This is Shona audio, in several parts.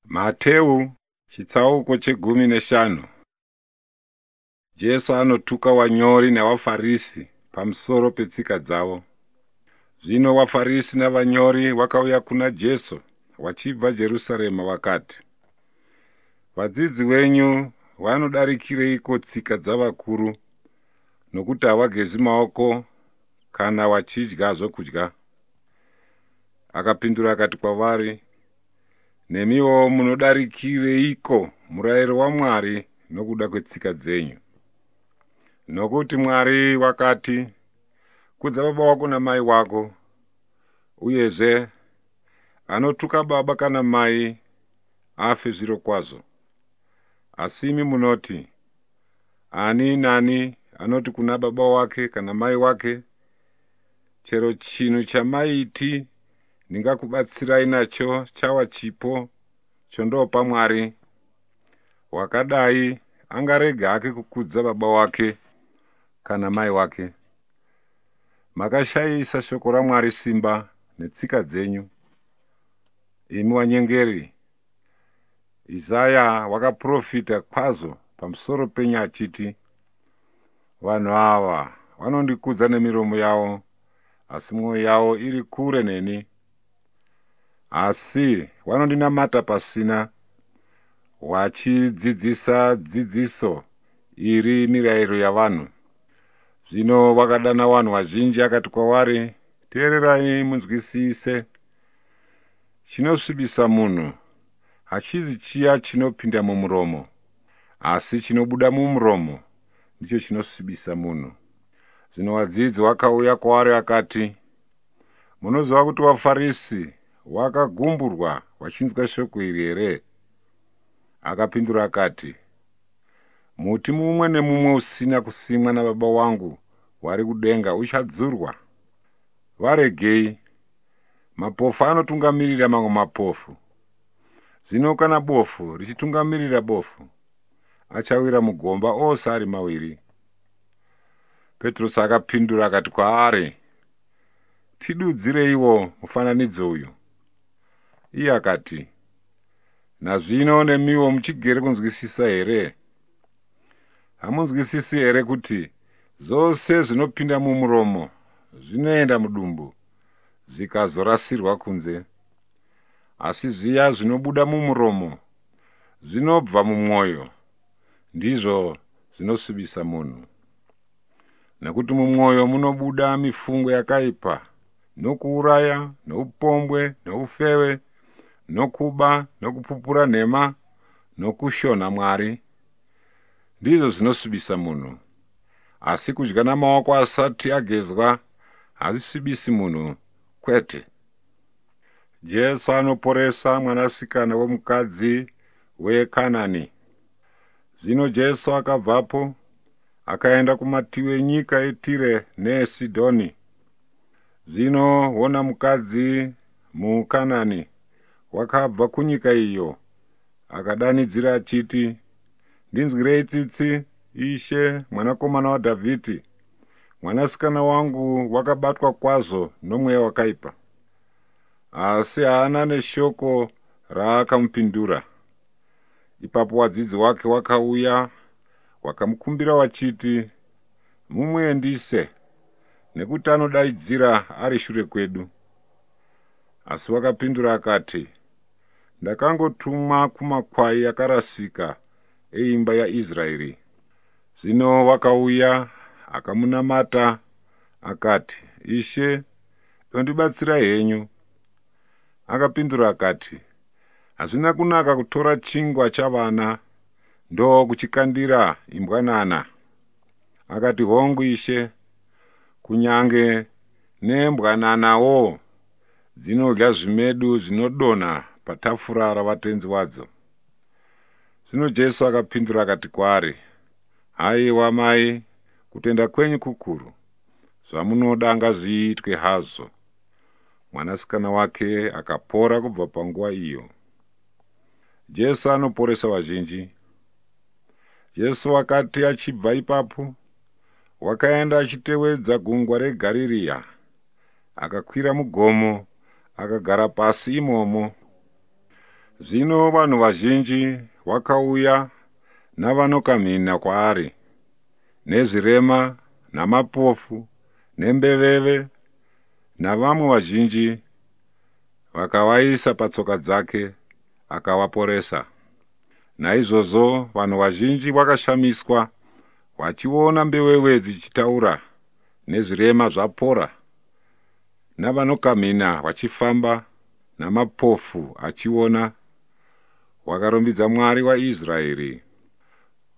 Mateu chitsauko chegumi neshanu. Jesu anotuka wanyori navafarisi pamusoro petsika dzavo. Zvino vafarisi navanyori vakauya kuna Jesu vachibva Jerusarema vakati, vadzidzi venyu vanodarikireiko tsika dzavakuru, nokuti havagezi maoko kana vachidya zvokudya? Akapindura akati kwavari, nemiwo munodarikireiko murayiro waMwari nokuda kwetsika dzenyu? Nokuti Mwari wakati, kudza baba wako namai wako, uyezve anotuka baba kana mai afe zviro kwazvo. Asi imi munoti, ani nani anoti kuna baba wake kana mai wake, chero chinhu chamaiti ndingakubatsirai nacho chava chipo chondopa Mwari, wakadai angarega hake kukudza baba wake kana mai wake. Makashayisa shoko raMwari simba netsika dzenyu. Imi wanyengeri, Isaya wakaprofita kwazvo pamusoro penyu achiti, vanhu ava vanondikudza nemiromo yavo, asi mwoyo yavo iri kure neni. Asi vanondinamata pasina, vachidzidzisa dzidziso iri mirayiro yavanhu. Zvino vakadana vanhu vazhinji akati kwavari, teererai munzwisise. Chinosvibisa munhu hachizi chiya chinopinda mumuromo, asi chinobuda mumuromo ndicho chinosvibisa munhu. Zvino vadzidzi vakauya kwaari akati, munoziva kuti vaFarisi vakagumburwa vachinzwa shoko iri here? Akapindura akati, muti mumwe nemumwe usina kusimwa naBaba wangu vari kudenga uchadzurwa. Varegei, mapofu anotungamirira mamwe mapofu. Zvino kana bofu richitungamirira bofu, achawira mugomba ose ari mawiri. Petrosi akapindura akati kwaari, tidudzireiwo mufananidzo uyu. Iye akati, nazvino nemiwo muchigere kunzwisisa here? Hamunzwisisi here kuti zvose zvinopinda mumuromo zvinoenda mudumbu zvikazorasirwa kunze, asi zviya zvinobuda mumuromo zvinobva mumwoyo, ndizvo zvinosvibisa munhu. Nekuti mumwoyo munobuda mifungo yakaipa, nokuuraya, noupombwe, noufeve, nokuba, nokupupura nhema, nokushonha Mwari. Ndizvo zvinosvibisa munhu. Asi kudya namaoko asati agezwa hazvisvibisi munhu, kwete. Jesu anoporesa mwanasikana womukadzi weKanani. Zvino Jesu akabvapo akaenda kumativi enyika eTire neSidhoni. Zvino wona mukadzi muKanani wakabva kunyika iyo, akadanidzira achiti, ndinzwirei tsitsi, Ishe, mwanakomana waDhavhidhi. Mwanasikana wangu wakabatwa kwazvo nomweya wakaipa. Asi haana neshoko raakamupindura. Ipapo vadzidzi wake wakauya wakamukumbira vachiti, mumuendise, nekuti anodaidzira ari shure kwedu. Asi wakapindura akati, ndakangotumwa kumakwai akarasika eimba yaIsraeri. Zvino wakauya akamunamata akati, Ishe, dondibatsira henyu. Akapindura akati, hazvina kunaka kutora chingwa chavana ndo kuchikandira imbwanana. Akati, hongu Ishe, kunyange nembwananawo dzinodya zvimedu zvinodonha patafura ravatenzi wadzo. Zvino Jesu akapindura akati kwaari, haiwa mai, kutenda kwenyu kukuru, zvamunoda ngazviitwe hazvo. Mwanasikana wake akapora kubva panguva iyo. Jesu anoporesa vazhinji. Jesu wakati achibva ipapo, wakaenda achitewedza gungwa reGarirea, akakwira mugomo, akagara pasi imomo. Zvino vanhu vazhinji vakauya navanokamhina kwaari, nezvirema namapofu nembeveve navamwe vazhinji, vakavaisa patsoka dzake akavaporesa. Naizvozvo vanhu vazhinji vakashamiswa vachiona mbeveve dzichitaura nezvirema zvapora, navanokamhina vachifamba, namapofu achiona. Vakarumbidza Mwari waIsraeri.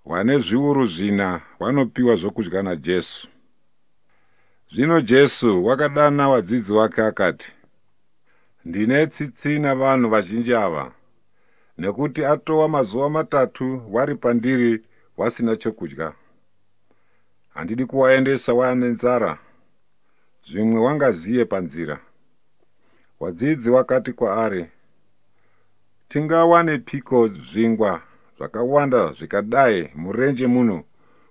Vane zviuru 4 vanopiwa zvokudya naJesu. Zvino Jesu wakadana vadzidzi vake akati, ndine tsitsi navanhu vazhinji ava, nekuti atova mazuva 3 vari pandiri vasina chokudya. Handidi kuvaendesa vane nzara, zvimwe wangaziye panzira. Vadzidzi vakati kwaari, tingawanepiko zvingwa zvakawanda zvikadai murenje muno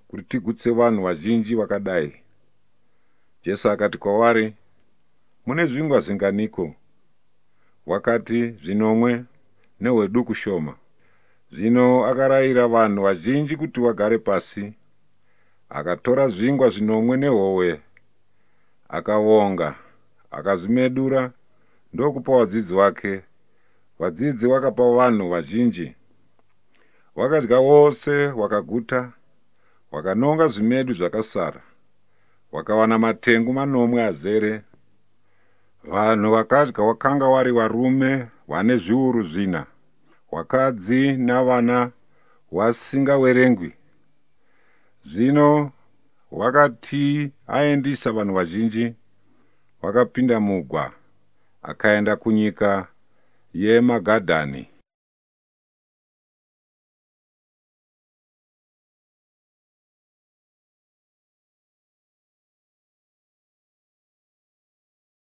kuti tigutse vanhu vazhinji vakadai? Jesu akati kwavari, mune zvingwa zvinganiko? Vakati, 9 nehweduku shoma. Zvino akarayira vanhu vazhinji kuti vagare pasi. Akatora zvingwa 9 nehowe, akavonga, akazvimedura, ndokupa vadzidzi vake. Vadzidzi vakapa vanhu vazhinji. Vakadya vose, vakaguta, vakanonga zvimedu zvakasara. Vakawana matengu 9 azere. Vanhu vakadya vakanga vari varume vane zviuru 4, vakadzi navana vasingaverengwi. Zvino vakati aendisa vanhu vazhinji, vakapinda mugwa, akaenda kunyika yeMagadhani.